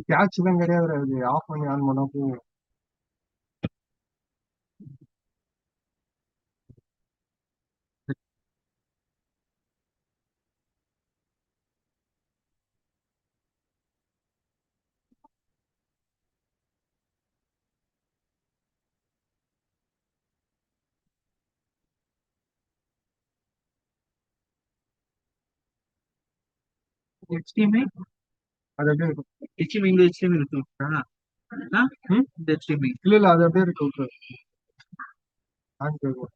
Catch தான் கிடையாது, அது ஆஃப் பண்ணி ஆன் பண்ணா போதும். HDMI? அது அப்படியே இருக்கும். HDMI இந்த HDMI இருக்குங்களா? இந்த HDMI. இல்ல இல்ல, அது அப்படியே இருக்கு. ஓகே, ஆன் கேட்கும்.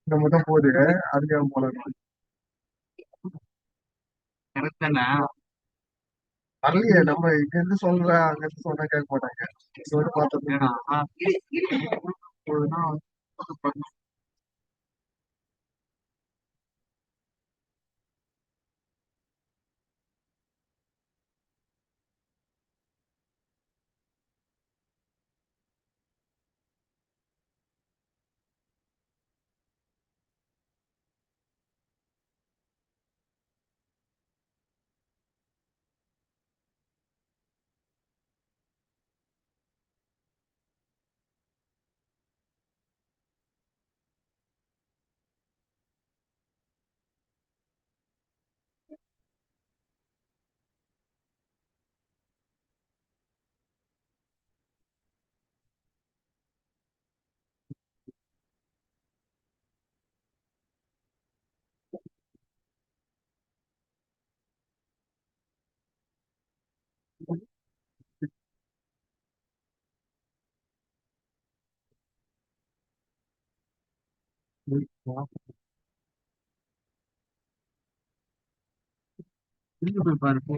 இந்த மட்டும் போகுது, அதுக்கு போல கரெக்ட் தானே? வரலையே. நம்ம இங்க இருந்து சொல்ற, அங்க இருந்து சொன்னா கேட்க மாட்டாங்க. சொல்லி பார்த்தது. திரும்பி போய் பாரு போ.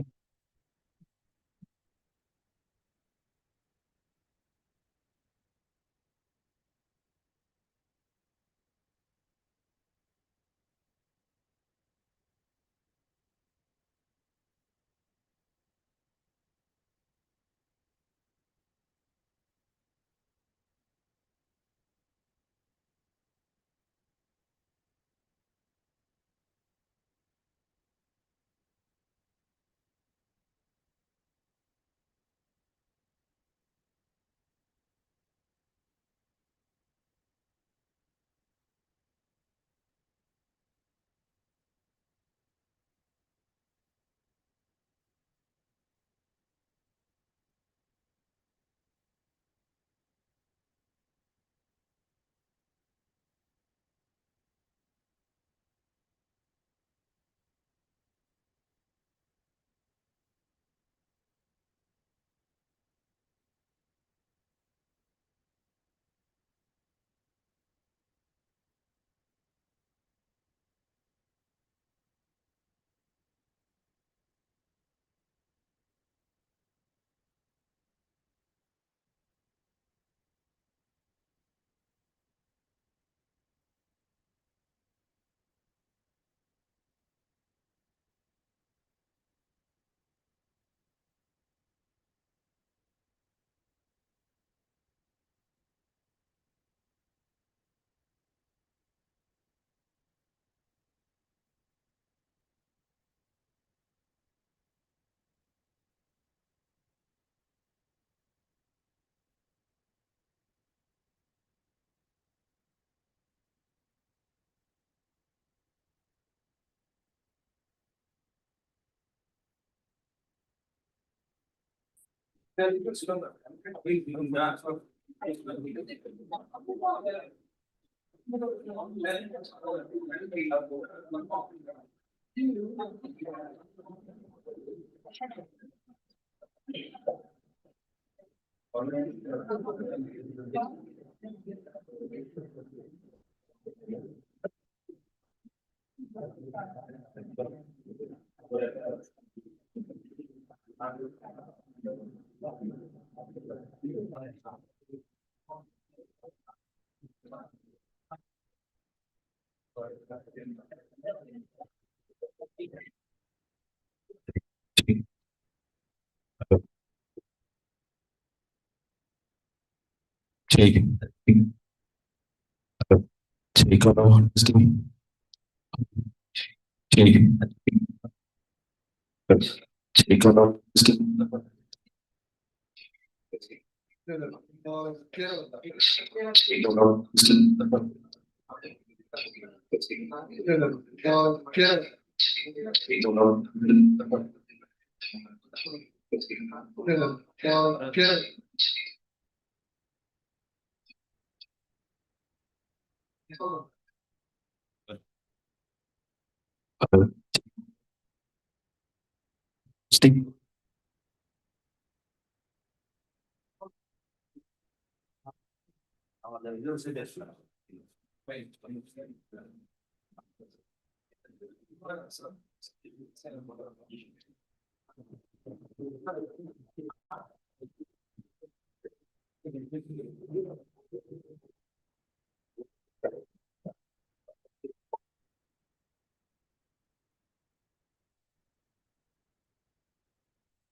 ठीक ठीक है ठीक है ठीक है ठीक है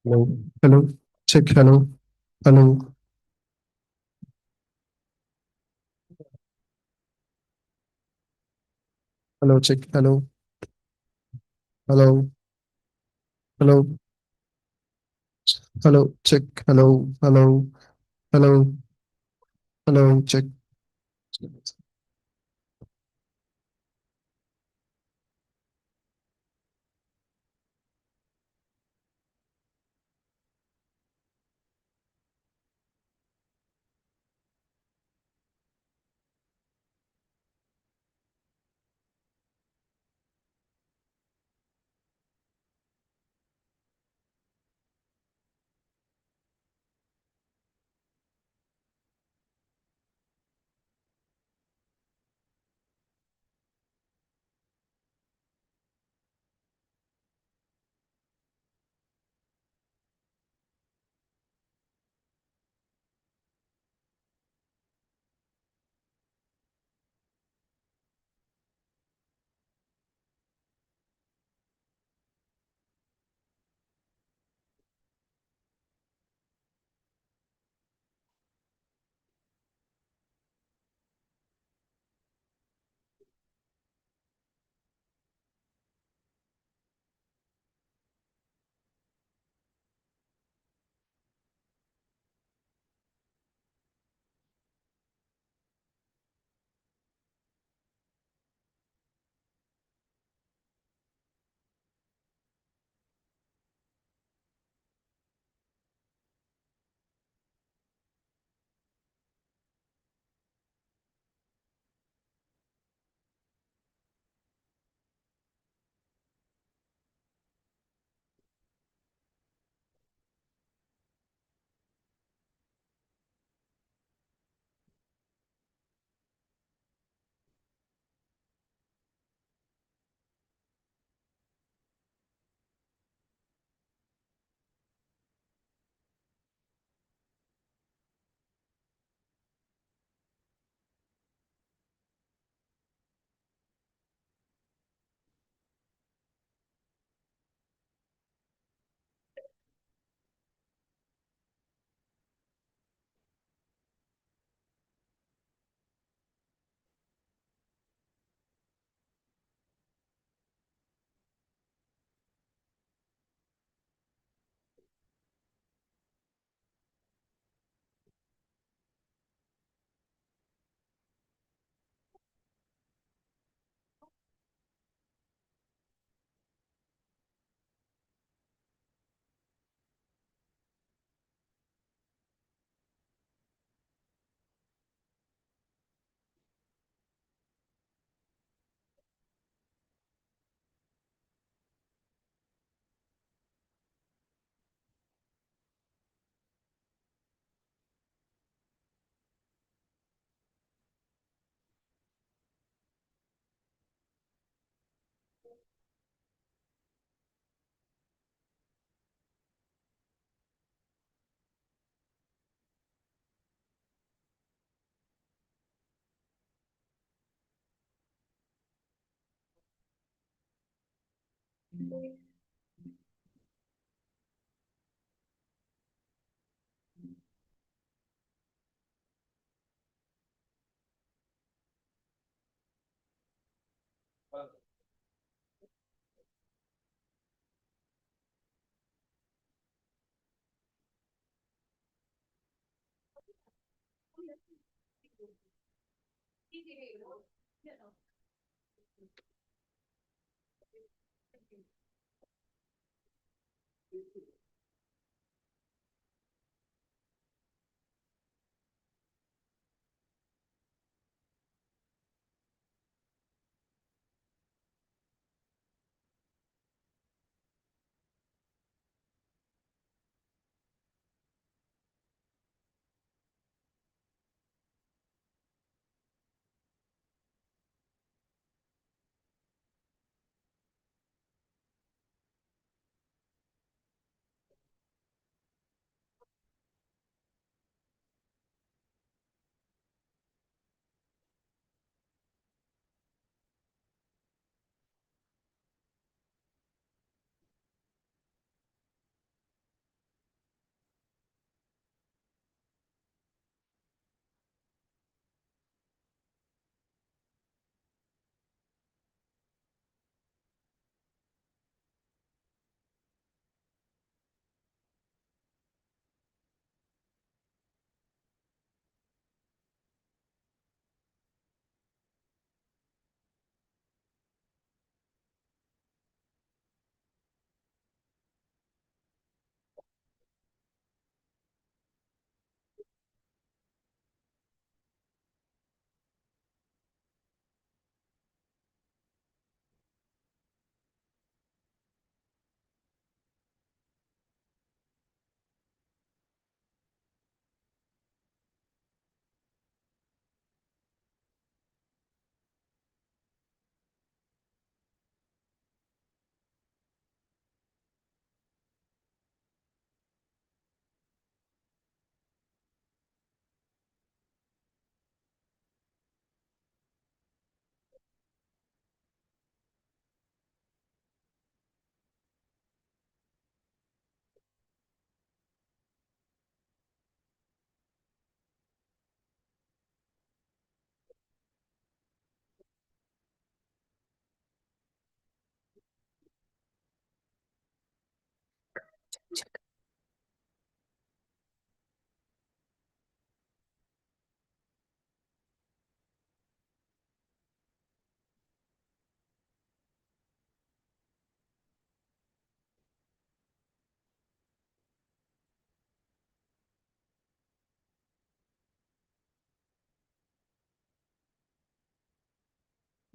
Hello, hello, check, hello, hello, hello, check, hello, hello, hello, hello, check, hello, hello, hello, hello, check.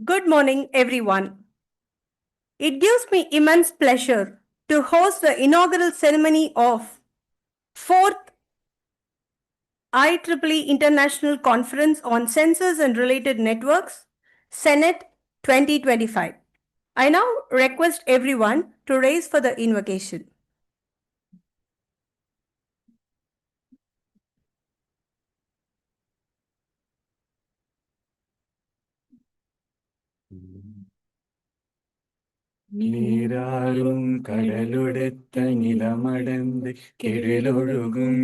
Good morning, everyone. It gives me immense pleasure to host the inaugural ceremony of 4th IEEE International Conference on Sensors and Related Networks, SENNET 2025. I now request everyone to raise for the invocation. നീരാറും കടലൊടുത്ത നിലമടന്ന് കിഴലൊഴുകും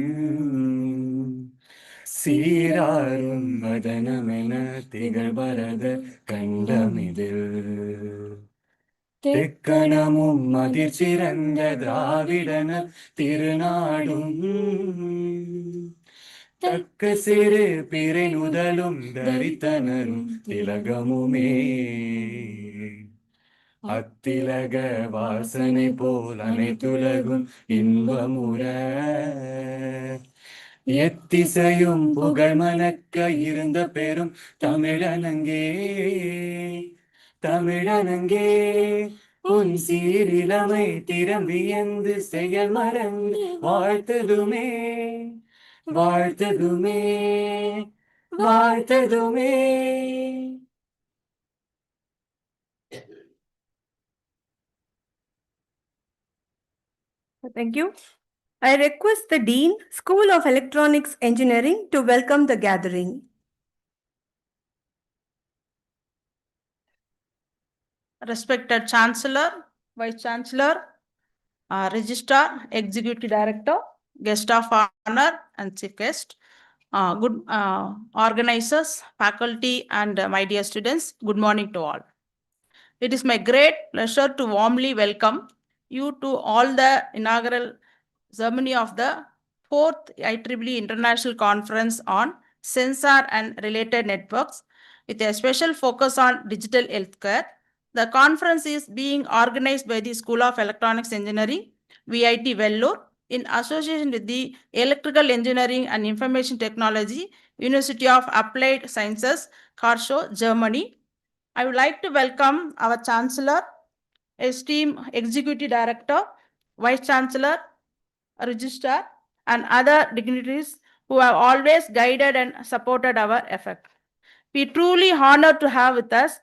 സീരാറും വദനമെന തികൾ ഭരത കണ്ടമിതിൽ തെക്കണമും മതിർച്ചിറந்த ദ്രാവിഡന തിരുനാടും തക്ക സിறு പിறை நுதலும் தரித்தனரும் திலகமுமே அத்திலக வாசனை போல் அனைத்துலகும் இன்பமுற எத்திசையும் புகழ் மணக்க இருந்த பெரும் தமிழனங்கே தமிழனங்கே உன் சீரிலமை திறம் வியந்து செயல் மறந்து வாழ்த்ததுமே வாழ்த்ததுமே வாழ்த்ததுமே. Thank you. I request the Dean, School of Electronics Engineering, to welcome the gathering. Respected Chancellor, Vice Chancellor, Registrar, Executive Director, Guest of Honor, and Chief Guest, good organizers, faculty, and my dear students, good morning to all. It is my great pleasure to warmly welcome you to all the inaugural ceremony of the 4th IEEE International Conference on Sensor and Related Networks, with a special focus on digital healthcare. The conference is being organized by the School of Electronics Engineering, VIT Vellore, in association with the Electrical Engineering and Information Technology, University of Applied Sciences, Karlsruhe, Germany. I would like to welcome our Chancellor, esteemed Executive Director, Vice Chancellor, Registrar, and other dignitaries who have always guided and supported our effort. We truly honored to have with us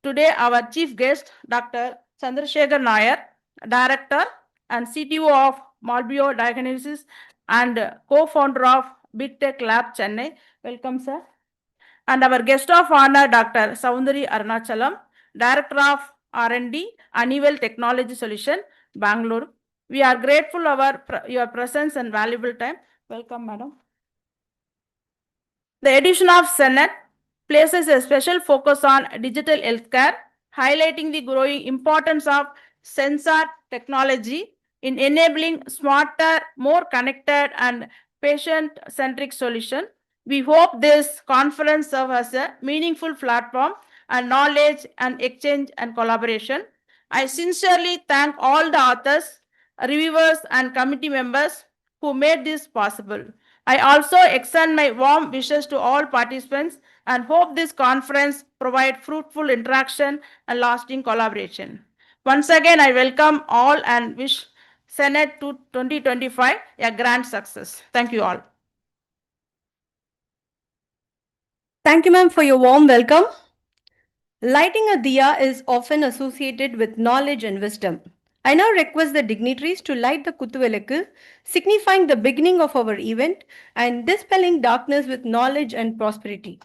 today our chief guest, Dr. Chandrasekhar Nair, Director and CTO of Malbio Diagnosis and co-founder of Big Tech Lab Chennai. Welcome, sir. And our guest of honor, Dr. Soundari Arunachalam, Director of R&D, Annual Technology Solution, Bangalore. We are grateful for your presence and valuable time. Welcome, madam. The edition of SENNET places a special focus on digital healthcare, highlighting the growing importance of sensor technology in enabling smarter, more connected, and patient-centric solutions. We hope this conference serves as a meaningful platform and knowledge and exchange and collaboration. I sincerely thank all the authors, reviewers, and committee members who made this possible. I also extend my warm wishes to all participants and hope this conference provides fruitful interaction and lasting collaboration. Once again, I welcome all and wish SENNET 2025 a grand success. Thank you all. Thank you, ma'am, for your warm welcome. Lighting a diya is often associated with knowledge and wisdom. I now request the dignitaries to light the Kuttuvelakku, signifying the beginning of our event and dispelling darkness with knowledge and prosperity.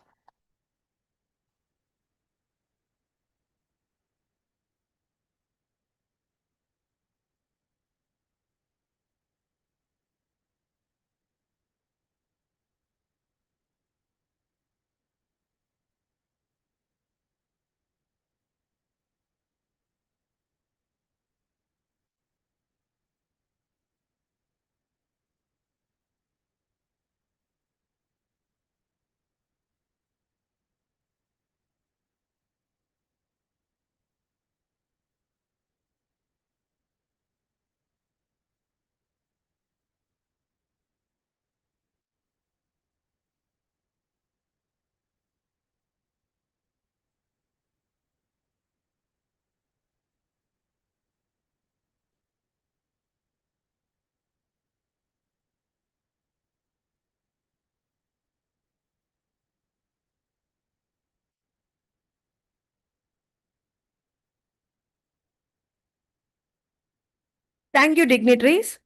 Thank you, dignitaries.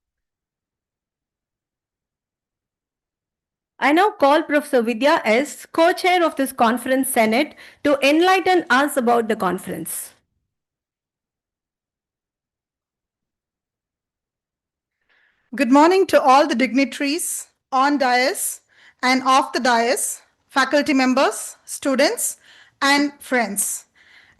I now call Professor Vidya S., co-chair of this conference Senate, to enlighten us about the conference. Good morning to all the dignitaries on dais and off the dais, faculty members, students, and friends.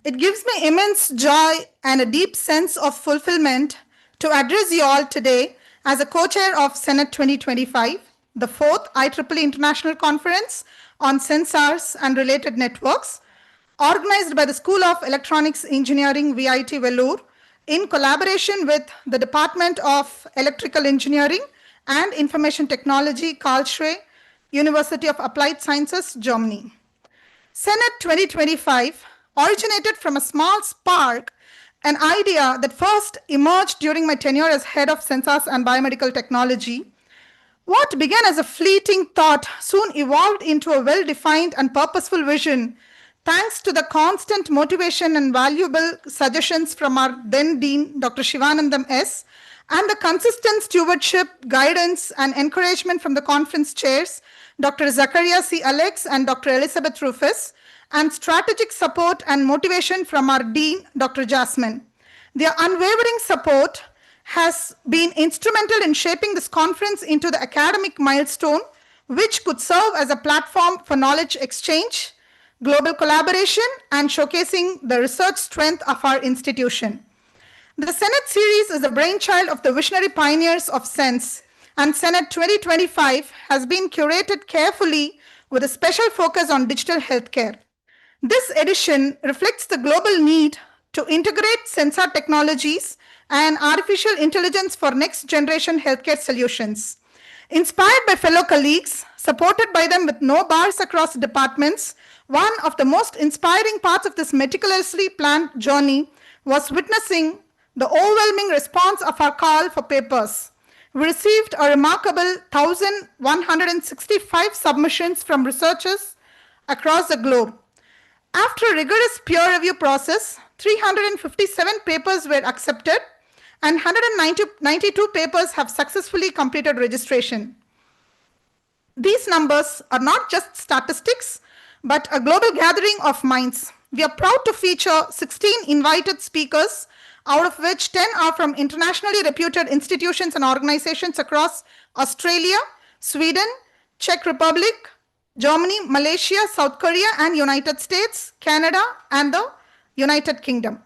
It gives me immense joy and a deep sense of fulfillment to address you all today as a co-chair of SENNET 2025, the 4th IEEE International Conference on Sensors and Related Networks, organized by the School of Electronics Engineering, VIT Vellore, in collaboration with the Department of Electrical Engineering and Information Technology, Karlsruhe, University of Applied Sciences, Germany. SENNET 2025 originated from a small spark, an idea that first emerged during my tenure as head of Sensors and Biomedical Technology. What began as a fleeting thought soon evolved into a well-defined and purposeful vision, thanks to the constant motivation and valuable suggestions from our then Dean, Dr. Shivanandam S., and the consistent stewardship, guidance, and encouragement from the conference chairs, Dr. Zachariah C. Alex and Dr. Elizabeth Rufus, and strategic support and motivation from our Dean, Dr. Jasmine. Their unwavering support has been instrumental in shaping this conference into the academic milestone, which could serve as a platform for knowledge exchange, global collaboration, and showcasing the research strength of our institution. The Senate series is the brainchild of the visionary pioneers of SENS, and SENNET-2025 has been curated carefully with a special focus on digital healthcare. This edition reflects the global need to integrate sensor technologies and artificial intelligence for next-generation healthcare solutions. Inspired by fellow colleagues, supported by them with no bars across departments, one of the most inspiring parts of this meticulously planned journey was witnessing the overwhelming response of our call for papers. We received a remarkable 1,165 submissions from researchers across the globe. After a rigorous peer review process, 357 papers were accepted and 192 papers have successfully completed registration. These numbers are not just statistics, but a global gathering of minds. We are proud to feature 16 invited speakers, out of which 10 are from internationally reputed institutions and organizations across Australia, Sweden, Czech Republic, Germany, Malaysia, South Korea, and United States, Canada, and the United Kingdom.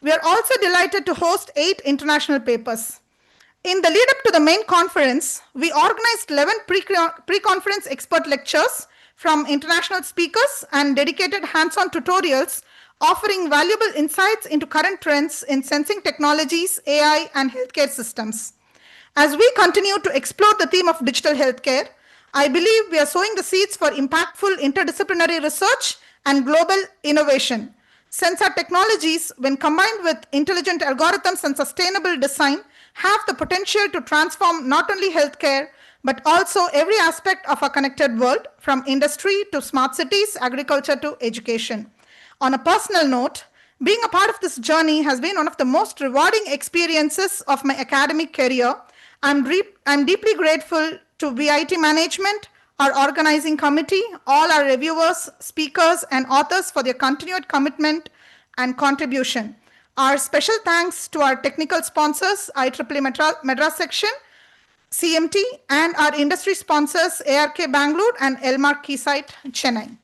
We are also delighted to host 8 international papers. In the lead up to the main conference, we organized 11 pre-conference expert lectures from international speakers and dedicated hands-on tutorials offering valuable insights into current trends in sensing technologies, AI, and healthcare systems. As we continue to explore the theme of digital healthcare, I believe we are sowing the seeds for impactful interdisciplinary research and global innovation. Sensor technologies, when combined with intelligent algorithms and sustainable design, have the potential to transform not only healthcare, but also every aspect of our connected world, from industry to smart cities, agriculture to education. On a personal note, being a part of this journey has been one of the most rewarding experiences of my academic career. I'm deeply grateful to VIT management, our organizing committee, all our reviewers, speakers, and authors for their continued commitment and contribution. Our special thanks to our technical sponsors, IEEE Madras Section, CMT, and our industry sponsors, ARK Bangalore and Elmark Keysight, Chennai.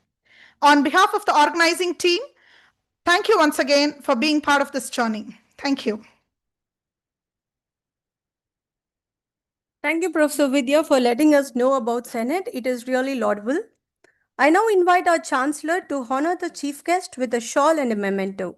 On behalf of the organizing team, thank you once again for being part of this journey. Thank you. Thank you, Professor Vidya, for letting us know about Senate. It is really laudable. I now invite our Chancellor to honor the chief guest with a shawl and a memento.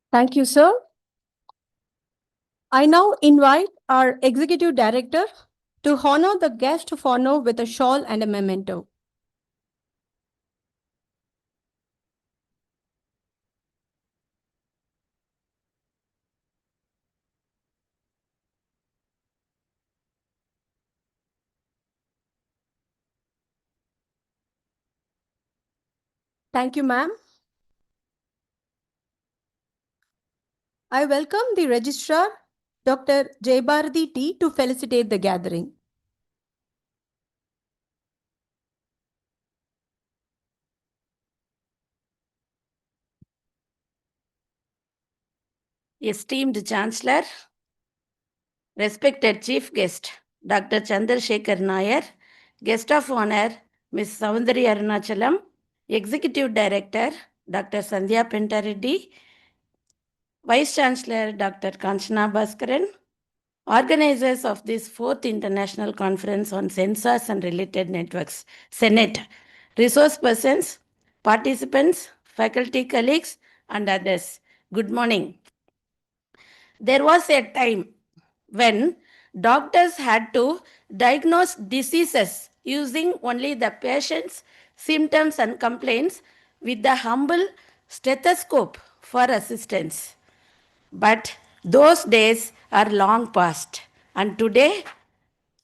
Thank you, sir. I now invite our Executive Director to honor the guest of honor with a shawl and a memento. Thank you, ma'am. I welcome the Registrar, Dr. Jayabharati T, to felicitate the gathering. Esteemed Chancellor, respected Chief Guest, Dr. Chandrasekhar Nair, Guest of Honor, Ms. Soundari Arunachalam, Executive Director, Dr. Sandhya Pentareddy, Vice Chancellor, Dr. Kanchana Bhaskaran, organizers of this 4th International Conference on Sensors and Related Networks, SENNET, resource persons, participants, faculty colleagues, and others. Good morning. There was a time when doctors had to diagnose diseases using only the patient's symptoms and complaints with the humble stethoscope for assistance. But those days are long past, and today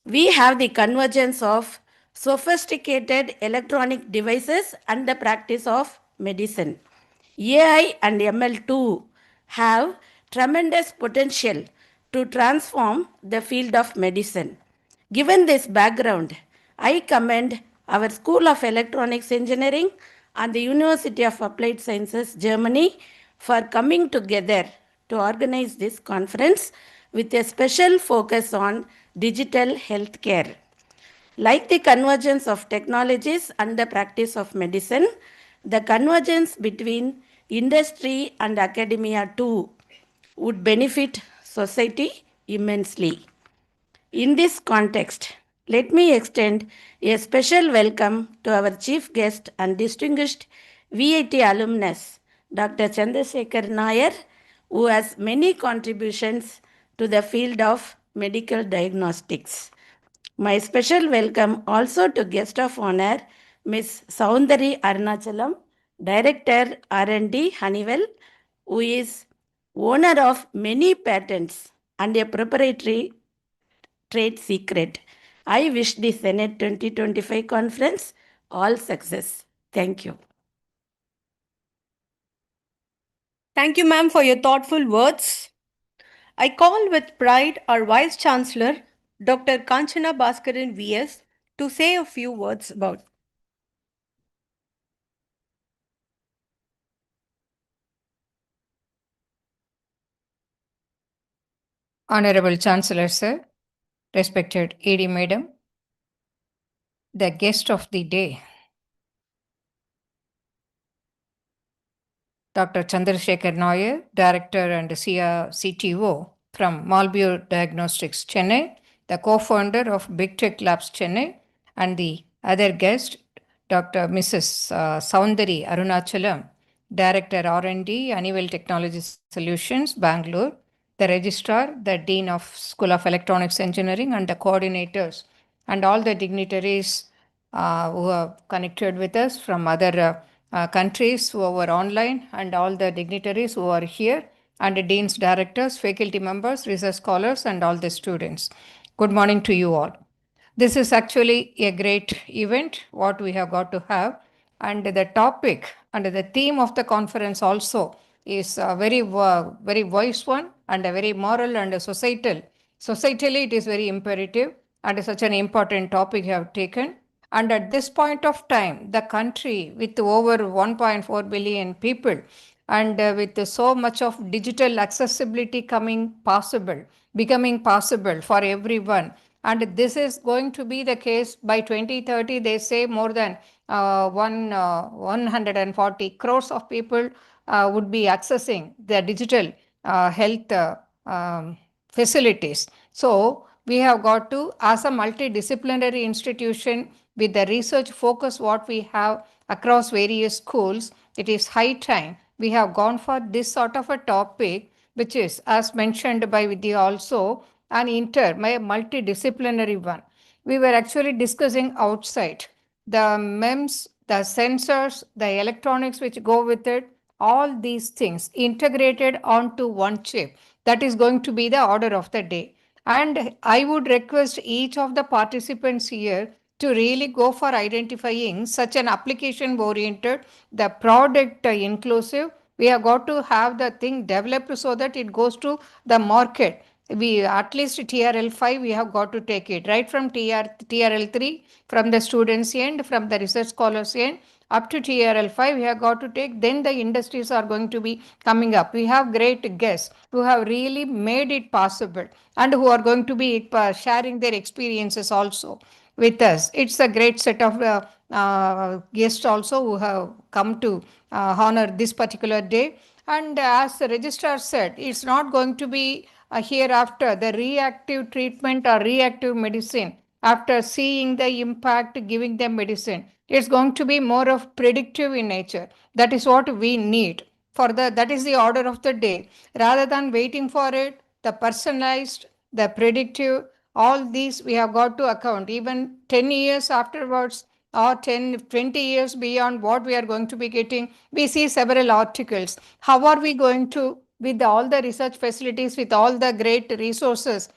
we have the convergence of sophisticated electronic devices, and the practice of medicine. AI and ML too have tremendous potential to transform the field of medicine. Given this background, I commend our School of Electronics Engineering and the University of Applied Sciences, Germany, for coming together to organize this conference with a special focus on digital healthcare. Like the convergence of technologies and the practice of medicine, the convergence between industry and academia too would benefit society immensely. In this context, let me extend a special welcome to our chief guest and distinguished VIT alumnus, Dr. Chandrasekhar Nair, who has many contributions to the field of medical diagnostics. My special welcome also to guest of honor, Ms. Soundari Arunachalam, Director R&D Honeywell, who is owner of many patents and a proprietary trade secret. I wish the Senate 2025 conference all success. Thank you. Thank you, ma'am, for your thoughtful words. I call with pride our Vice Chancellor, Dr. Kanchana Bhaskaran VS, to say a few words about. Honorable Chancellor Sir, respected AD Madam, the guest of the day, Dr. Chandrasekhar Nair, Director and CTO from Malbure Diagnostics, Chennai, the co-founder of Big Tech Labs, Chennai, and the other guest, Dr. Mrs. Soundari Arunachalam, Director R&D, Honeywell Technology Solutions, Bangalore, the Registrar, the Dean of School of Electronics Engineering, and the coordinators, and all the dignitaries who are connected with us from other countries who are online, and all the dignitaries who are here, and the deans, directors, faculty members, research scholars, and all the students. Good morning to you all. This is actually a great event, what we have got to have. And the topic and the theme of the conference also is a very wise one, and a very moral and a societal. Societally, it is very imperative, and such an important topic you have taken. And at this point of time, the country with over 1.4 billion people, and with so much of digital accessibility becoming possible for everyone. And this is going to be the case by 2030. They say more than 140 crores of people would be accessing the digital health facilities. So we have got to, as a multidisciplinary institution with the research focus what we have across various schools, it is high time we have gone for this sort of a topic, which is, as mentioned by Vidya also, an multidisciplinary one. We were actually discussing outside the MEMS, the sensors, the electronics which go with it, all these things integrated onto one chip. That is going to be the order of the day. And I would request each of the participants here to really go for identifying such an application oriented, the product inclusive. We have got to have the thing developed so that it goes to the market. We at least TRL5 we have got to take it right from TRL3, from the students end, from the research scholars end, up to TRL5 we have got to take. Then the industries are going to be coming up. We have great guests who have really made it possible and who are going to be sharing their experiences also with us. It's a great set of guests also who have come to honor this particular day. And as the registrar said, it's not going to be hereafter the reactive treatment or reactive medicine. After seeing the impact, giving them medicine, it's going to be more of predictive in nature. That is what we need that is the order of the day. Rather than waiting for it, the personalized, the predictive, all these we have got to account. Even 10 years afterwards, or 10, 20 years beyond what we are going to be getting, we see several articles. How are we going to, with all the research facilities, with all the great resources,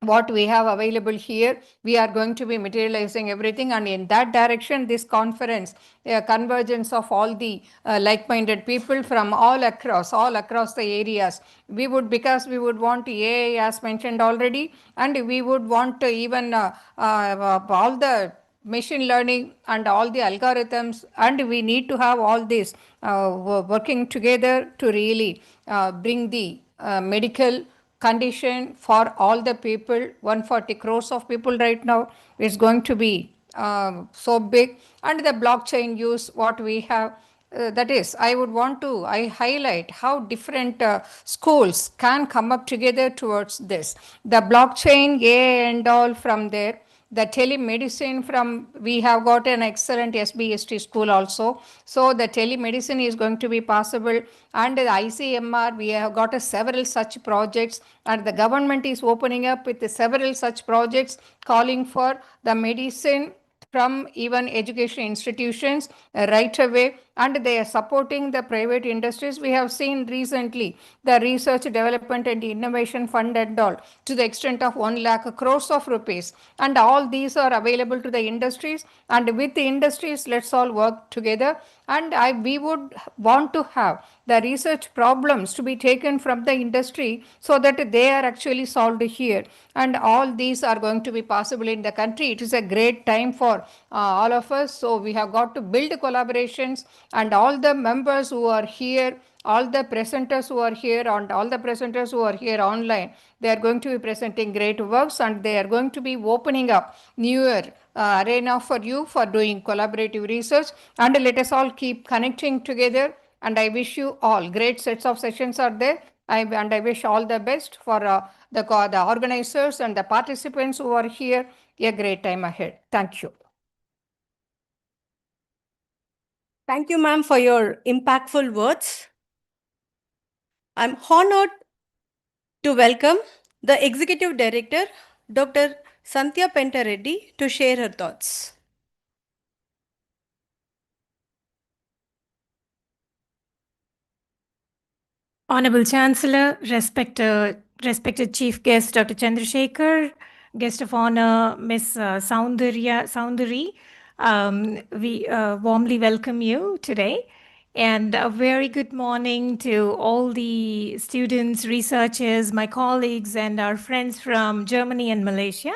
what we have available here, we are going to be materializing everything, and in that direction this conference, convergence of all the like-minded people from all across the areas, because we would want AI as mentioned already, and we would want even all the machine learning and all the algorithms, and we need to have all this working together to really bring the medical condition for all the people. 140 crores of people right now is going to be so big, and the blockchain use what we have. That is, I highlight how different schools can come up together towards this. The blockchain, AI and all from there, the telemedicine from, we have got an excellent SBST school also. So the telemedicine is going to be possible, and the ICMR, we have got several such projects, and the government is opening up with several such projects calling for the medicine from even education institutions right away, and they are supporting the private industries. We have seen recently the research development and innovation fund and all to the extent of 1 lakh crores of rupees, and all these are available to the industries, and with the industries let's all work together. And we would want to have the research problems to be taken from the industry so that they are actually solved here, and all these are going to be possible in the country. It is a great time for all of us, so we have got to build collaborations, and all the members who are here, all the presenters who are here, and all the presenters who are here online, they are going to be presenting great works, and they are going to be opening up newer arena for you for doing collaborative research, and let us all keep connecting together. And I wish you all great sets of sessions are there. And I wish all the best for the organizers and the participants who are here. A great time ahead. Thank you. Thank you, ma'am, for your impactful words. I'm honored to welcome the Executive Director, Dr. Sandhya Pentareddy, to share her thoughts. Honorable Chancellor, respected Chief Guest Dr. Chandrasekhar, Guest of Honor Ms. Soundari, we warmly welcome you today. And a very good morning to all the students, researchers, my colleagues, and our friends from Germany and Malaysia.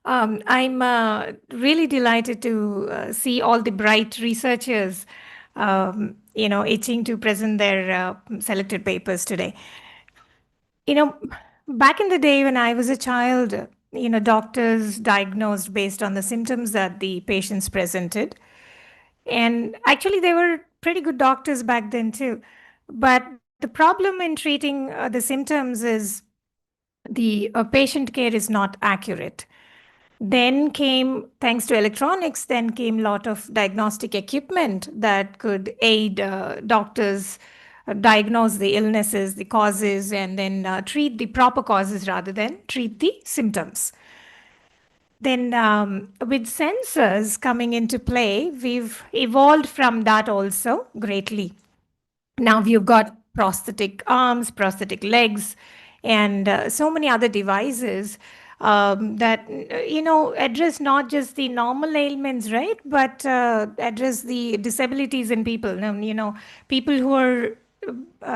I'm really delighted to see all the bright researchers, itching to present their selected papers today. Back in the day when I was a child, doctors diagnosed based on the symptoms that the patients presented. And actually, they were pretty good doctors back then too. But the problem in treating the symptoms is the patient care is not accurate. Then came, thanks to electronics, then came a lot of diagnostic equipment that could aid doctors diagnose the illnesses, the causes, and then treat the proper causes rather than treat the symptoms. Then with sensors coming into play, we've evolved from that also greatly. Now we've got prosthetic arms, prosthetic legs, and so many other devices that address not just the normal ailments, right, but address the disabilities in people. People who are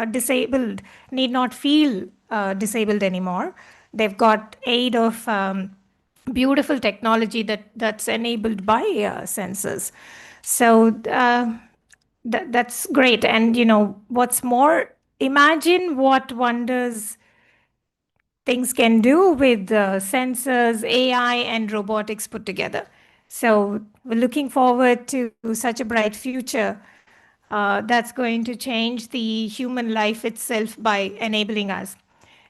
disabled need not feel disabled anymore. They've got aid of beautiful technology that's enabled by sensors. So that's great. And what's more, imagine what wonders things can do with sensors, AI, and robotics put together. So we're looking forward to such a bright future that's going to change the human life itself by enabling us.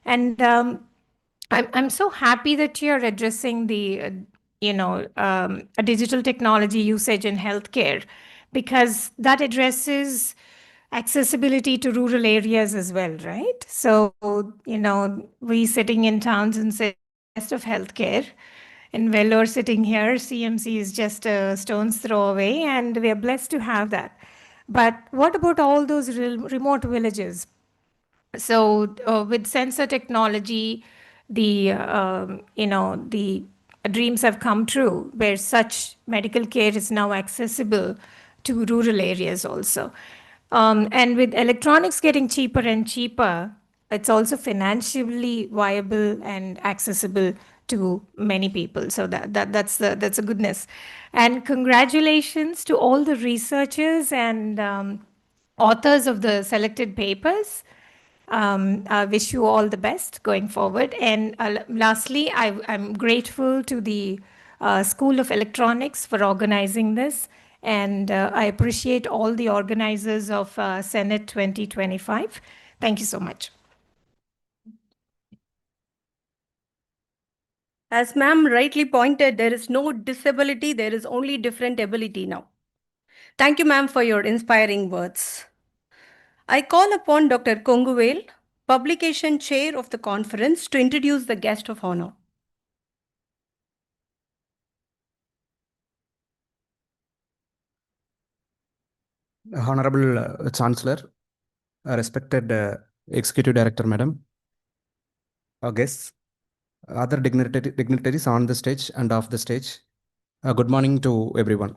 And I'm so happy that you're addressing the a digital technology usage in healthcare, because that addresses accessibility to rural areas as well, right? So, we sitting in towns and say best of healthcare. In Vellore sitting here, CMC is just a stone's throw away, and we are blessed to have that. But what about all those remote villages? So with sensor technology, the dreams have come true, where such medical care is now accessible to rural areas also. And with electronics getting cheaper and cheaper, it's also financially viable and accessible to many people. So that's a goodness. And congratulations to all the researchers and authors of the selected papers. I wish you all the best going forward. And lastly, I'm grateful to the School of Electronics for organizing this. And I appreciate all the organizers of Senate 2025. Thank you so much. As ma'am rightly pointed, there is no disability, there is only different ability now. Thank you, ma'am, for your inspiring words. I call upon Dr. Konguvel, Publication Chair of the conference, to introduce the guest of honor. Honorable Chancellor, respected Executive Director, Madam, guests, other dignitaries on the stage and off the stage. Good morning to everyone.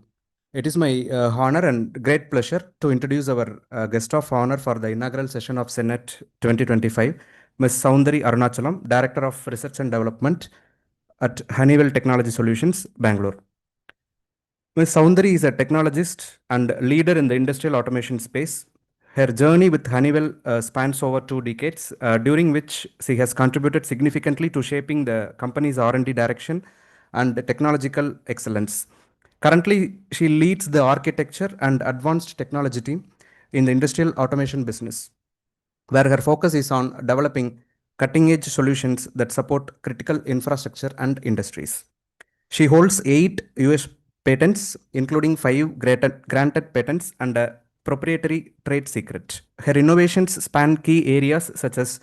It is my honor and great pleasure to introduce our guest of honor for the inaugural session of Senate 2025, Ms. Soundari Arunachalam, Director of Research and Development at Honeywell Technology Solutions, Bangalore. Ms. Soundari is a technologist and leader in the industrial automation space. Her journey with Honeywell spans over 2 decades, during which she has contributed significantly to shaping the company's R&D direction and technological excellence. Currently, she leads the architecture and advanced technology team in the industrial automation business, where her focus is on developing cutting-edge solutions that support critical infrastructure and industries. She holds 8 US patents, including 5 granted patents and a proprietary trade secret. Her innovations span key areas such as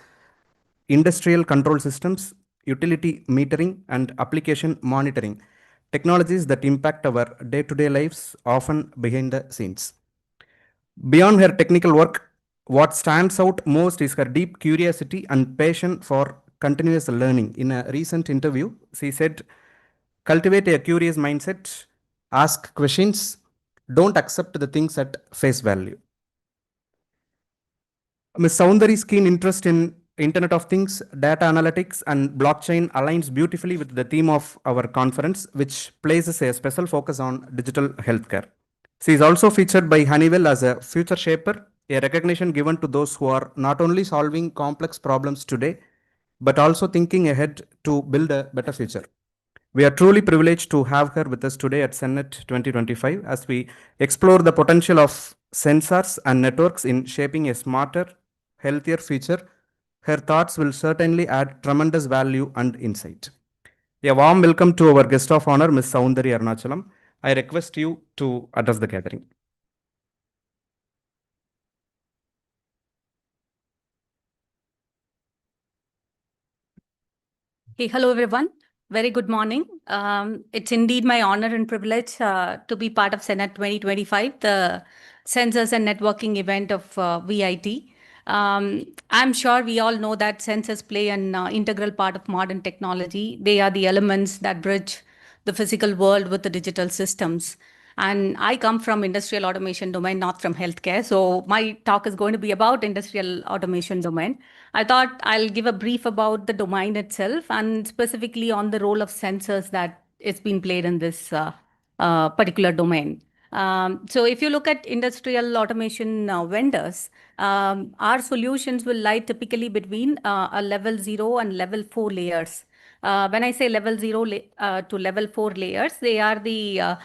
industrial control systems, utility metering, and application monitoring, technologies that impact our day-to-day lives, often behind the scenes. Beyond her technical work, what stands out most is her deep curiosity and passion for continuous learning. In a recent interview, she said, "Cultivate a curious mindset, ask questions, don't accept the things at face value." Ms. Soundari's keen interest in Internet of Things, data analytics, and blockchain aligns beautifully with the theme of our conference, which places a special focus on digital healthcare. She is also featured by Honeywell as a future shaper, a recognition given to those who are not only solving complex problems today, but also thinking ahead to build a better future. We are truly privileged to have her with us today at Senate 2025 as we explore the potential of sensors and networks in shaping a smarter, healthier future. Her thoughts will certainly add tremendous value and insight. A warm welcome to our guest of honor, Ms. Soundari Arunachalam. I request you to address the gathering. Hey, hello everyone. Very good morning. It's indeed my honor and privilege to be part of Senate 2025, the Sensors and Networking event of VIT. I'm sure we all know that sensors play an integral part of modern technology. They are the elements that bridge the physical world with the digital systems. And I come from industrial automation domain, not from healthcare. So my talk is going to be about industrial automation domain. I thought I'll give a brief about the domain itself and specifically on the role of sensors that is being played in this particular domain. So if you look at industrial automation vendors, our solutions will lie typically between a level 0 and level 4 layers. When I say level 0 to level 4 layers, they are the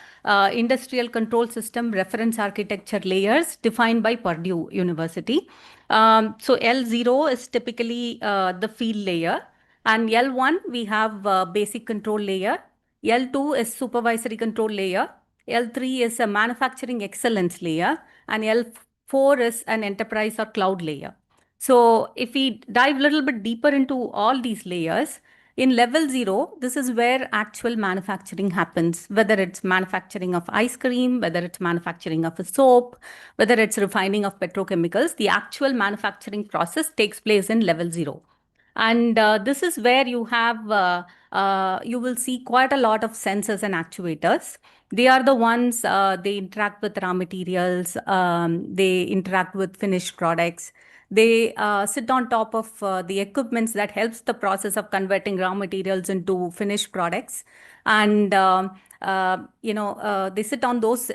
industrial control system reference architecture layers defined by Purdue University. So L0 is typically the field layer, and L1 we have basic control layer. L2 is supervisory control layer. L3 is a manufacturing excellence layer, and L4 is an enterprise or cloud layer. So if we dive a little bit deeper into all these layers, in level 0, this is where actual manufacturing happens, whether it's manufacturing of ice cream, whether it's manufacturing of a soap, whether it's refining of petrochemicals, the actual manufacturing process takes place in level 0. And this is where you have, you will see quite a lot of sensors and actuators. They are the ones, they interact with raw materials, they interact with finished products. They sit on top of the equipments that helps the process of converting raw materials into finished products. And, they sit on those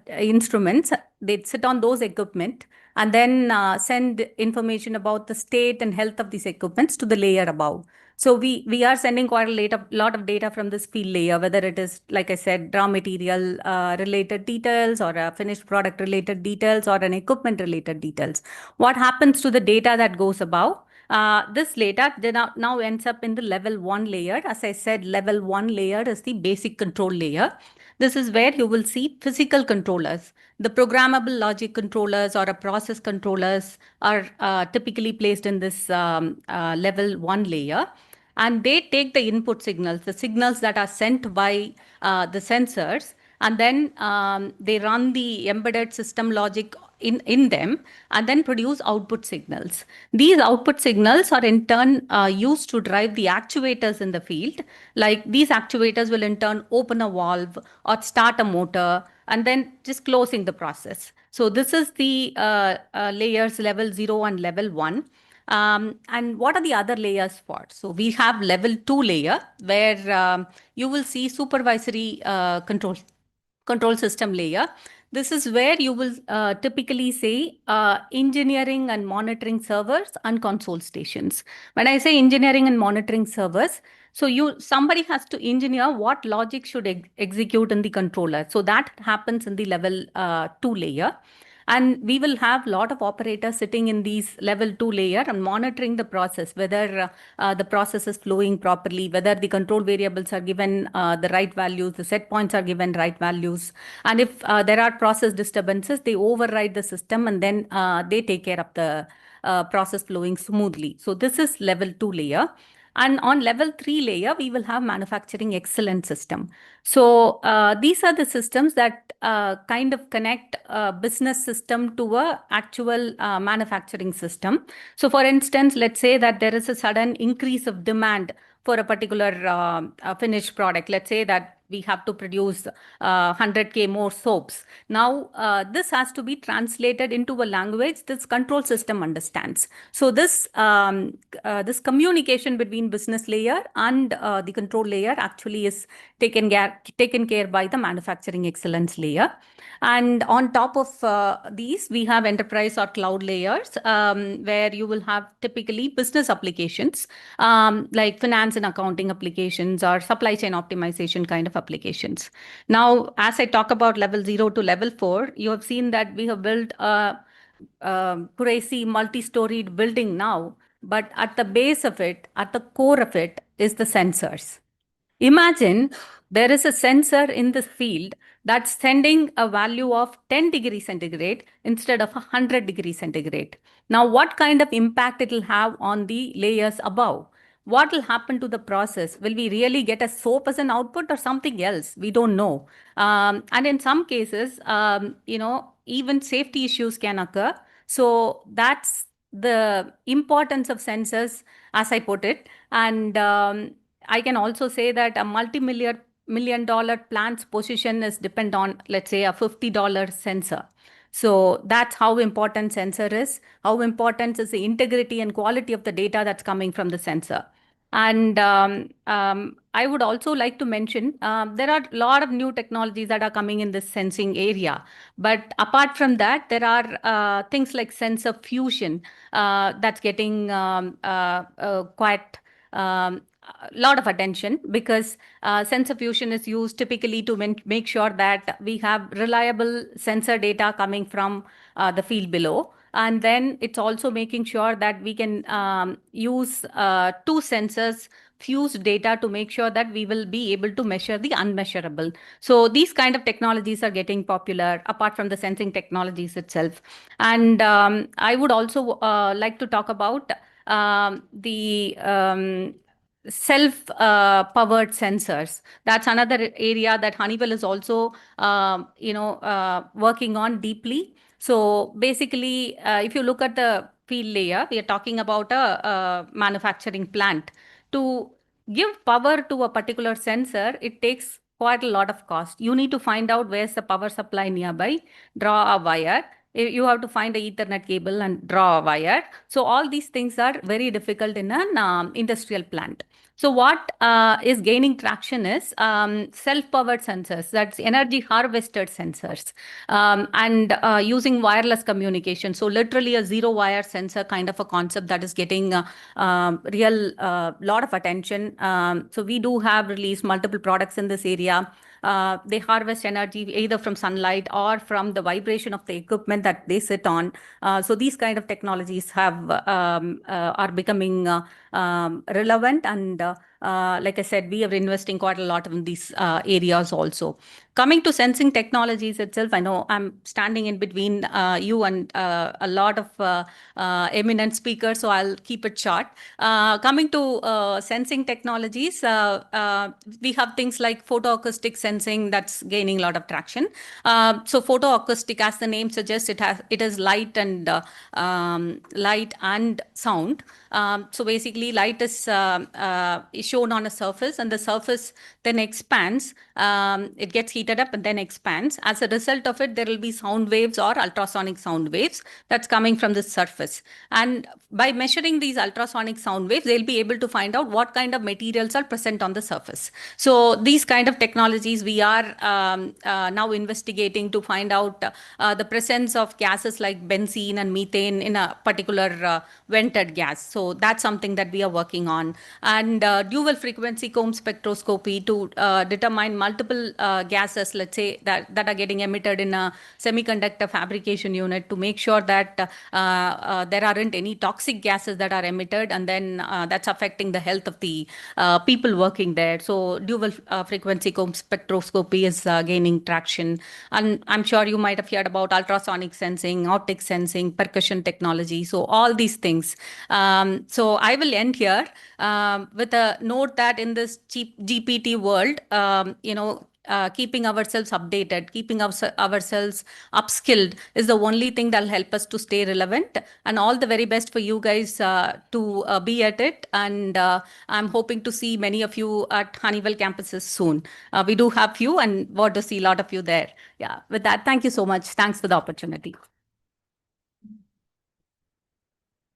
instruments, they sit on those equipment and then send information about the state and health of these equipments to the layer above. So we are sending quite a lot of data from this field layer, whether it is, like I said, raw material related details or a finished product related details or an equipment related details. What happens to the data that goes above? This data now ends up in the level 1 layer. As I said, level 1 layer is the basic control layer. This is where you will see physical controllers. The programmable logic controllers or a process controllers are typically placed in this level 1 layer. And they take the input signals, the signals that are sent by the sensors, and then they run the embedded system logic in them and then produce output signals. These output signals are in turn used to drive the actuators in the field. Like these actuators will in turn open a valve or start a motor and then just closing the process. So this is the layers level 0 and level 1. And what are the other layers for? So we have level 2 layer where you will see supervisory control system layer. This is where you will typically say engineering and monitoring servers and console stations. When I say engineering and monitoring servers, so somebody has to engineer what logic should execute in the controller. So that happens in the level 2 layer. And we will have a lot of operators sitting in these level 2 layer and monitoring the process, whether the process is flowing properly, whether the control variables are given the right values, the set points are given right values. And if there are process disturbances, they override the system and then they take care of the process flowing smoothly. So this is level 2 layer. And on level 3 layer, we will have manufacturing excellence system. So these are the systems that kind of connect a business system to a actual manufacturing system. So for instance, let's say that there is a sudden increase of demand for a particular finished product. Let's say that we have to produce 100K more soaps. Now, this has to be translated into a language this control system understands. So this communication between business layer and the control layer actually is taken care by the manufacturing excellence layer. And on top of these, we have enterprise or cloud layers where you will have typically business applications like finance and accounting applications or supply chain optimization kind of applications. Now, as I talk about level 0 to level 4, you have seen that we have built a crazy multi-storied building now, but at the base of it, at the core of it is the sensors. Imagine there is a sensor in this field that's sending a value of 10 degrees centigrade instead of 100 degrees centigrade. Now, what kind of impact it will have on the layers above? What will happen to the process? Will we really get a soap as an output or something else? We don't know. And in some cases, even safety issues can occur. So that's the importance of sensors, as I put it. And I can also say that a multi-million dollar plant's position is depend on, let's say, a $50 sensor. So that's how important sensor is. How important is the integrity and quality of the data that's coming from the sensor. And I would also like to mention there are a lot of new technologies that are coming in this sensing area. But apart from that, there are things like sensor fusion that's getting quite a lot of attention because sensor fusion is used typically to make sure that we have reliable sensor data coming from the field below. And then it's also making sure that we can use two sensors fused data to make sure that we will be able to measure the unmeasurable. So these kind of technologies are getting popular apart from the sensing technologies itself. And I would also like to talk about the self-powered sensors. That's another area that Honeywell is also, working on deeply. So basically, if you look at the field layer. We are talking about a manufacturing plant. To give power to a particular sensor, it takes quite a lot of cost. You need to find out where's the power supply nearby, draw a wire. You have to find the Ethernet cable and draw a wire. So all these things are very difficult in an industrial plant. So what is gaining traction is self-powered sensors, that's energy harvested sensors, and using wireless communication. So literally a zero wire sensor kind of a concept that is getting real lot of attention. So we do have released multiple products in this area. They harvest energy either from sunlight or from the vibration of the equipment that they sit on. So these kind of technologies have are becoming relevant, and like I said, we are investing quite a lot in these areas also. Coming to sensing technologies itself, I know I'm standing in between you and a lot of eminent speakers, so I'll keep it short. Coming to sensing technologies, we have things like photoacoustic sensing that's gaining a lot of traction. So photoacoustic, as the name suggests, it is light and sound. So basically, light is shown on a surface, and the surface then expands. It gets heated up and then expands. As a result of it, there will be sound waves or ultrasonic sound waves that's coming from the surface. And by measuring these ultrasonic sound waves, they'll be able to find out what kind of materials are present on the surface. So these kind of technologies we are now investigating to find out the presence of gases like benzene and methane in a particular vented gas. So that's something that we are working on. And dual frequency comb spectroscopy to determine multiple gases, let's say, that are getting emitted in a semiconductor fabrication unit, to make sure that there aren't any toxic gases that are emitted, and then that's affecting the health of the people working there. So dual frequency comb spectroscopy is gaining traction. And I'm sure you might have heard about ultrasonic sensing, optic sensing, percussion technology. So all these things. So I will end here with a note that in this GPT world, keeping ourselves updated, keeping ourselves upskilled is the only thing that'll help us to stay relevant. And all the very best for you guys to be at it. And I'm hoping to see many of you at Honeywell campuses soon. We do have few and want to see a lot of you there. Yeah, with that, thank you so much. Thanks for the opportunity.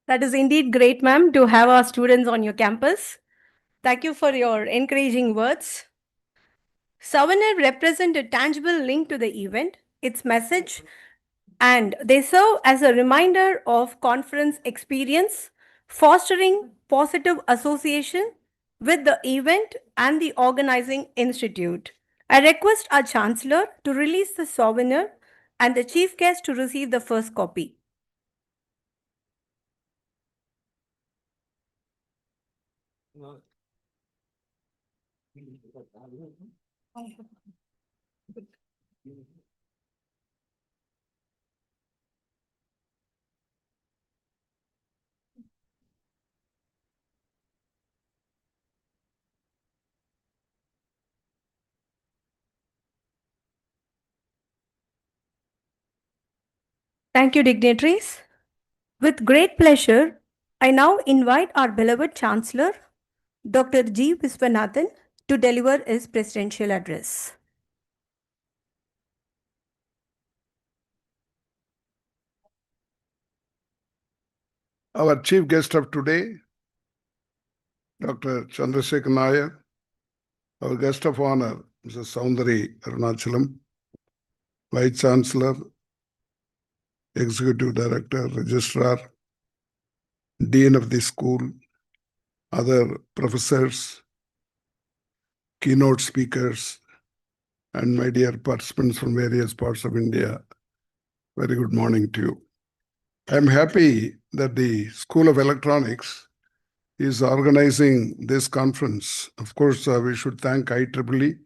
That is indeed great, ma'am, to have our students on your campus. Thank you for your encouraging words. Souvenir represent a tangible link to the event, its message, and they serve as a reminder of conference experience, fostering positive association with the event and the organizing institute. I request our Chancellor to release the souvenir and the chief guest to receive the first copy. Thank you, dignitaries. With great pleasure, I now invite our beloved Chancellor, Dr. G. Viswanathan, to deliver his presidential address. Our chief guest of today, Dr. Chandrasekhar Nair, our guest of honor, Mrs. Soundari Arunachalam, Vice Chancellor, Executive Director, Registrar, Dean of the school, other professors, keynote speakers, and my dear participants from various parts of India, very good morning to you. I'm happy that the School of Electronics is organizing this conference. Of course, we should thank IEEE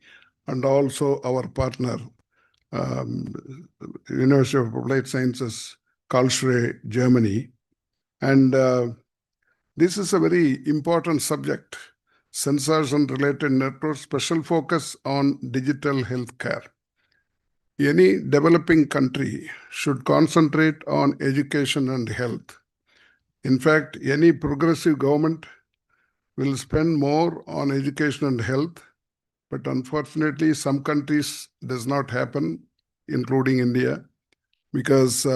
and also our partner, University of Applied Sciences, Karlsruhe, Germany. And this is a very important subject, sensors and related networks, special focus on digital healthcare. Any developing country should concentrate on education and health. In fact, any progressive government will spend more on education and health, but unfortunately, some countries does not happen, including India, because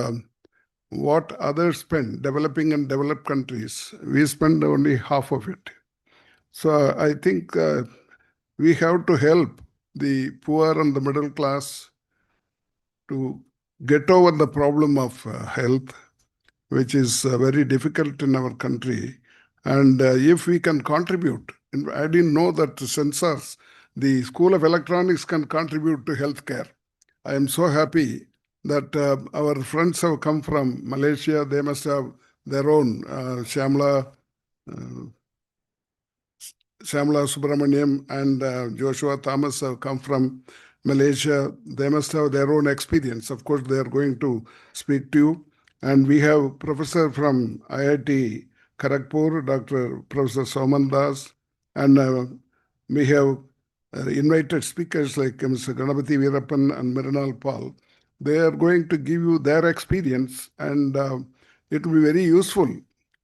what others spend, developing and developed countries, we spend only half of it. So I think we have to help the poor and the middle class to get over the problem of health, which is very difficult in our country. And if we can contribute, I didn't know that the sensors, the School of Electronics can contribute to healthcare. I am so happy that our friends have come from Malaysia. They must have their own Shamla Subramaniam and Joshua Thomas have come from Malaysia. They must have their own experience. Of course, they are going to speak to you. And we have professor from IIT Kharagpur, Dr. Professor Soman Das, and we have invited speakers like Mr. Ganapati Veerappan and Mirinal Paul. They are going to give you their experience, and it will be very useful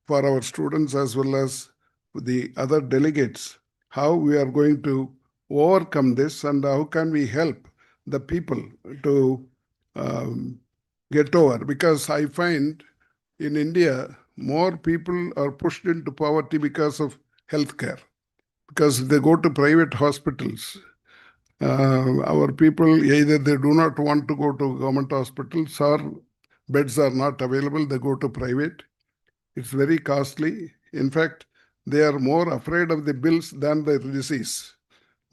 for our students as well as the other delegates, how we are going to overcome this and how can we help the people to get over. Because I find in India, more people are pushed into poverty because of healthcare. Because they go to private hospitals. Our people, either they do not want to go to government hospitals or beds are not available, they go to private. It's very costly. In fact, they are more afraid of the bills than the disease.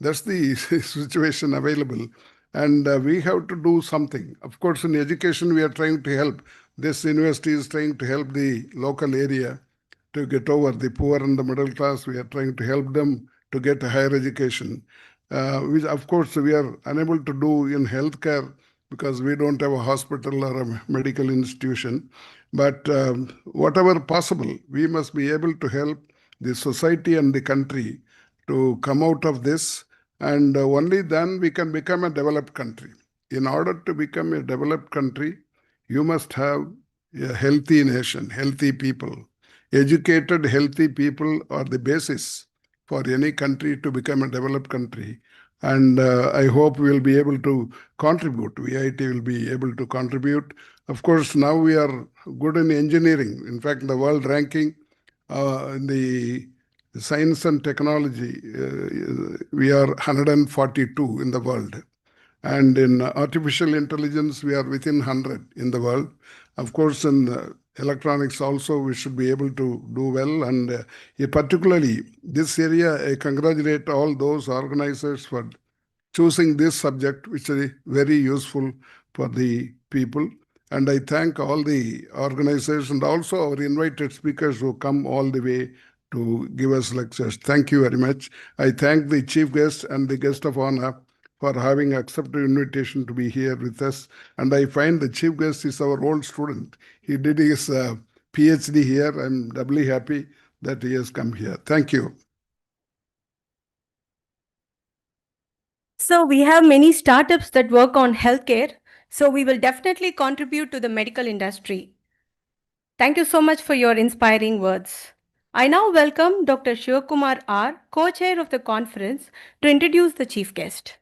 That's the situation available. And we have to do something. Of course, in education, we are trying to help. This university is trying to help the local area to get over the poor and the middle class. We are trying to help them to get higher education, which of course we are unable to do in healthcare because we don't have a hospital or a medical institution. But whatever possible, we must be able to help the society and the country to come out of this, and only then we can become a developed country. In order to become a developed country, you must have a healthy nation, healthy people. Educated, healthy people are the basis for any country to become a developed country. And I hope we will be able to contribute. VIT will be able to contribute. Of course, now we are good in engineering. In fact, the world ranking in the science and technology, we are 142 in the world. And in artificial intelligence, we are within 100 in the world. Of course, in electronics also, we should be able to do well. And particularly this area, I congratulate all those organizers for choosing this subject, which is very useful for the people. And I thank all the organizers and also our invited speakers who come all the way to give us lectures. Thank you very much. I thank the chief guest and the guest of honor for having accepted the invitation to be here with us. And I find the chief guest is our old student. He did his PhD here. I'm doubly happy that he has come here. Thank you. So we have many startups that work on healthcare. So we will definitely contribute to the medical industry. Thank you so much for your inspiring words. I now welcome Dr. Shivakumar R., co-chair of the conference, to introduce the chief guest.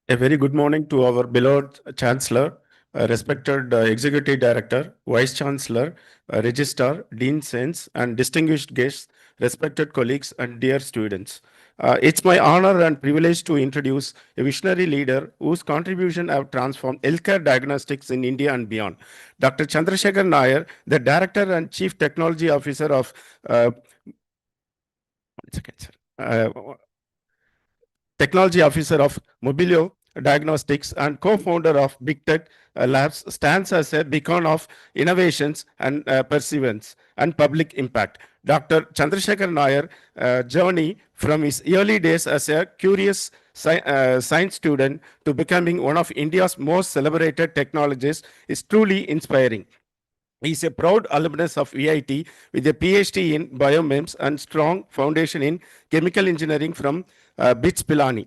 A very good morning to our beloved Chancellor, respected Executive Director, Vice Chancellor, Registrar, Dean Sense, and distinguished guests, respected colleagues, and dear students. It's my honor and privilege to introduce a visionary leader whose contribution have transformed healthcare diagnostics in India and beyond. Dr. Chandrasekhar Nair, the Director and Chief Technology Officer of Technology Officer of Mobilio Diagnostics and co-founder of Big Tech Labs, stands as a beacon of innovations and perseverance and public impact. Dr. Chandrasekhar Nair journey from his early days as a curious science student to becoming one of India's most celebrated technologists is truly inspiring. He is a proud alumnus of VIT with a PhD in biomems and strong foundation in chemical engineering from BITS Pilani.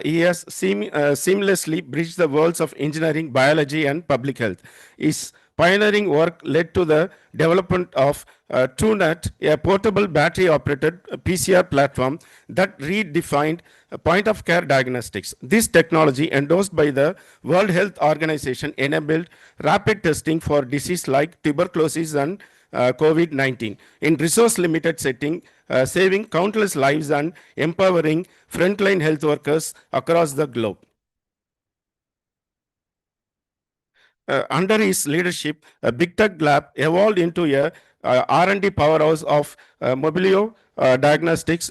He has seamlessly bridged the worlds of engineering, biology, and public health. His pioneering work led to the development of TrueNet, a portable battery-operated PCR platform that redefined point-of-care diagnostics. This technology, endorsed by the World Health Organization, enabled rapid testing for diseases like tuberculosis and COVID-19 in resource-limited setting, saving countless lives and empowering frontline health workers across the globe. Under his leadership, Big Tech Lab evolved into a R&D powerhouse of Mobilio diagnostics,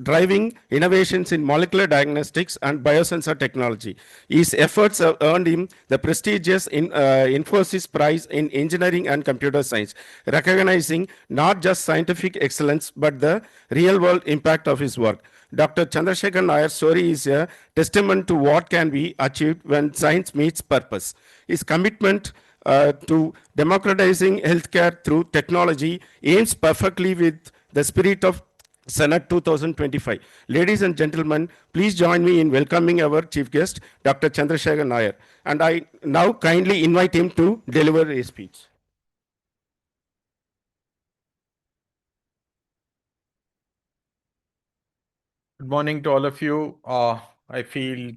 driving innovations in molecular diagnostics and biosensor technology. His efforts have earned him the prestigious Infosys Prize in Engineering and Computer Science, recognizing not just scientific excellence but the real-world impact of his work. Dr. Chandrasekhar Nayar's story is a testament to what can be achieved when science meets purpose. His commitment to democratizing healthcare through technology aims perfectly with the spirit of Senate 2025. Ladies and gentlemen, please join me in welcoming our chief guest, Dr. Chandrasekhar Nayar. And I now kindly invite him to deliver his speech. Good morning to all of you. I feel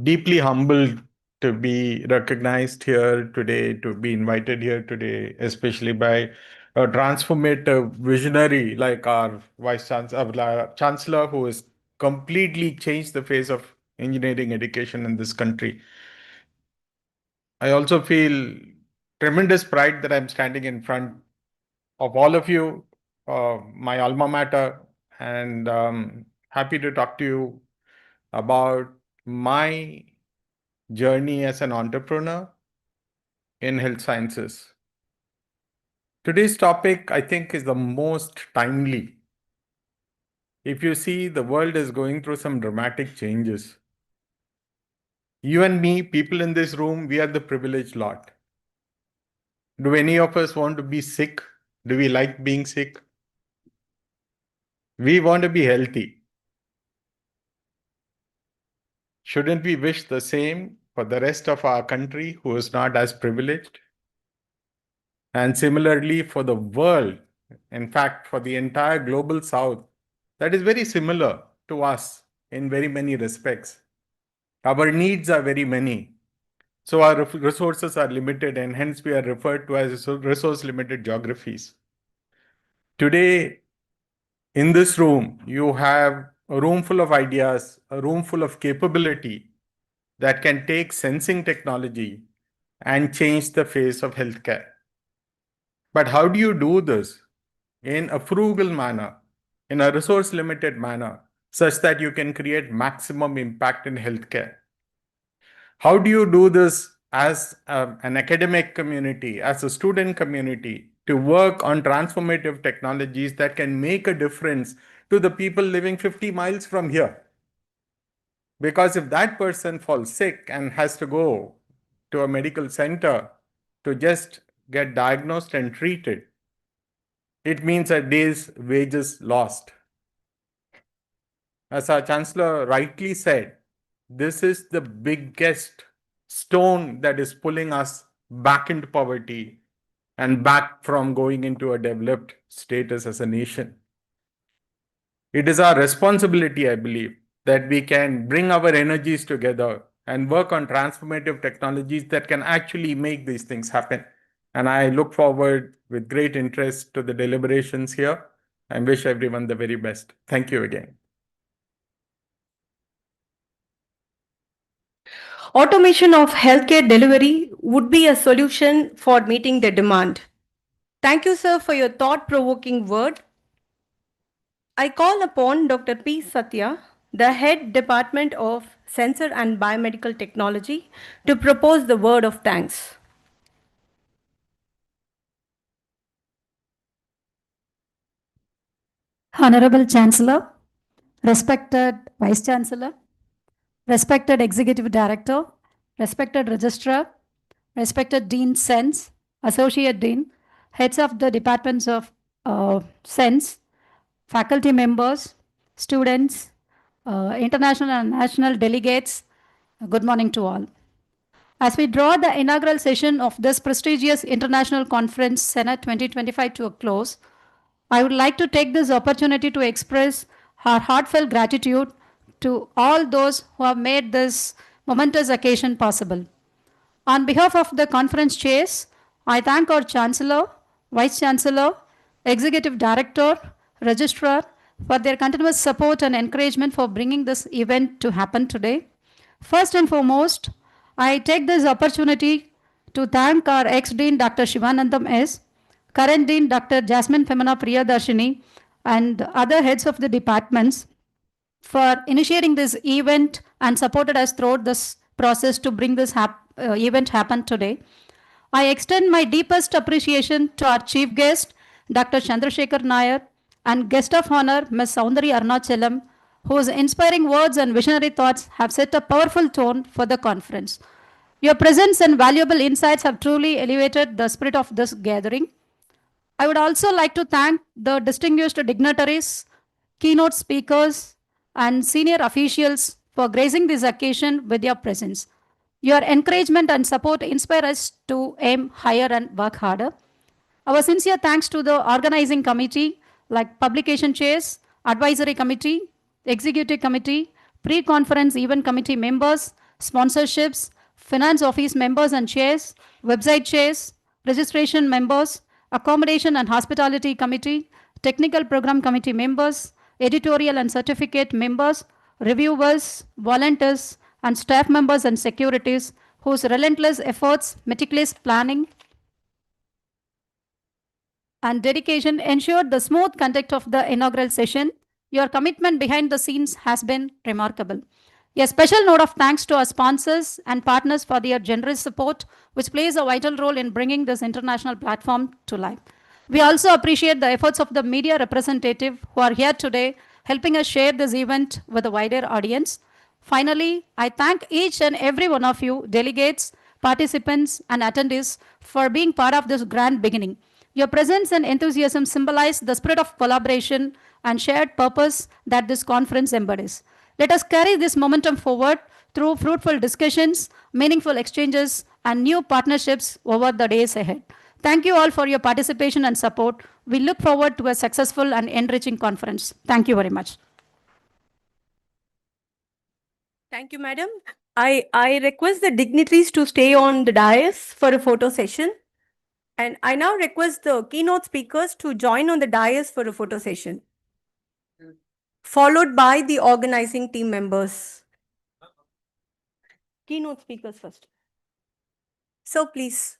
deeply humbled to be recognized here today, to be invited here today, especially by a transformative visionary like our Vice Chancellor, who has completely changed the face of engineering education in this country. I also feel tremendous pride that I'm standing in front of all of you, my alma mater, and happy to talk to you about my journey as an entrepreneur in health sciences. Today's topic, I think, is the most timely. If you see, the world is going through some dramatic changes. You and me, people in this room, we are the privileged lot. Do any of us want to be sick? Do we like being sick? We want to be healthy. Shouldn't we wish the same for the rest of our country who is not as privileged? And similarly for the world, in fact, for the entire global south, that is very similar to us in very many respects. Our needs are very many. So our resources are limited, and hence we are referred to as resource limited geographies. Today, in this room, you have a room full of ideas, a room full of capability that can take sensing technology and change the face of healthcare. But how do you do this in a frugal manner, in a resource limited manner, such that you can create maximum impact in healthcare? How do you do this as an academic community, as a student community, to work on transformative technologies that can make a difference to the people living 50 miles from here? Because if that person falls sick and has to go to a medical center to just get diagnosed and treated, it means a day's wages lost. As our Chancellor rightly said, this is the biggest stone that is pulling us back into poverty and back from going into a developed status as a nation. It is our responsibility, I believe, that we can bring our energies together and work on transformative technologies that can actually make these things happen. And I look forward with great interest to the deliberations here and wish everyone the very best. Thank you again. Automation of healthcare delivery would be a solution for meeting the demand. Thank you, sir, for your thought-provoking word. I call upon Dr. P. Satya, the Head Department of Sensor and Biomedical Technology, to propose the word of thanks. Honorable Chancellor, respected Vice Chancellor, respected Executive Director, respected Registrar, respected Dean SENS, Associate Dean, heads of the departments of SENS, faculty members, students, international and national delegates, good morning to all. As we draw the inaugural session of this prestigious international conference, Senate 2025, to a close, I would like to take this opportunity to express our heartfelt gratitude to all those who have made this momentous occasion possible. On behalf of the conference chairs, I thank our Chancellor, Vice Chancellor, Executive Director, Registrar for their continuous support and encouragement for bringing this event to happen today. First and foremost, I take this opportunity to thank our ex-Dean Dr. Shivanandam S., current Dean Dr. Jasmine Femina Priyadarshini, and other heads of the departments for initiating this event and supported us throughout this process to bring this event happen today. I extend my deepest appreciation to our chief guest, Dr. Chandrasekhar Nair, and guest of honor, Ms. Soundari Arunachalam, whose inspiring words and visionary thoughts have set a powerful tone for the conference. Your presence and valuable insights have truly elevated the spirit of this gathering. I would also like to thank the distinguished dignitaries, keynote speakers, and senior officials for gracing this occasion with your presence. Your encouragement and support inspire us to aim higher and work harder. Our sincere thanks to the organizing committee like publication chairs, advisory committee, executive committee, pre-conference event committee members, sponsorships, finance office members and chairs, website chairs, registration members, accommodation and hospitality committee, technical program committee members, editorial and certificate members, reviewers, volunteers, and staff members and securities whose relentless efforts, meticulous planning, and dedication ensured the smooth conduct of the inaugural session. Your commitment behind the scenes has been remarkable. A special note of thanks to our sponsors and partners for their generous support, which plays a vital role in bringing this international platform to life. We also appreciate the efforts of the media representative who are here today, helping us share this event with a wider audience. Finally, I thank each and every one of you, delegates, participants, and attendees, for being part of this grand beginning. Your presence and enthusiasm symbolize the spirit of collaboration and shared purpose that this conference embodies. Let us carry this momentum forward through fruitful discussions, meaningful exchanges, and new partnerships over the days ahead. Thank you all for your participation and support. We look forward to a successful and enriching conference. Thank you very much. Thank you, madam. I request the dignitaries to stay on the dais for a photo session. And I now request the keynote speakers to join on the dais for a photo session, followed by the organizing team members. Keynote speakers first. So please.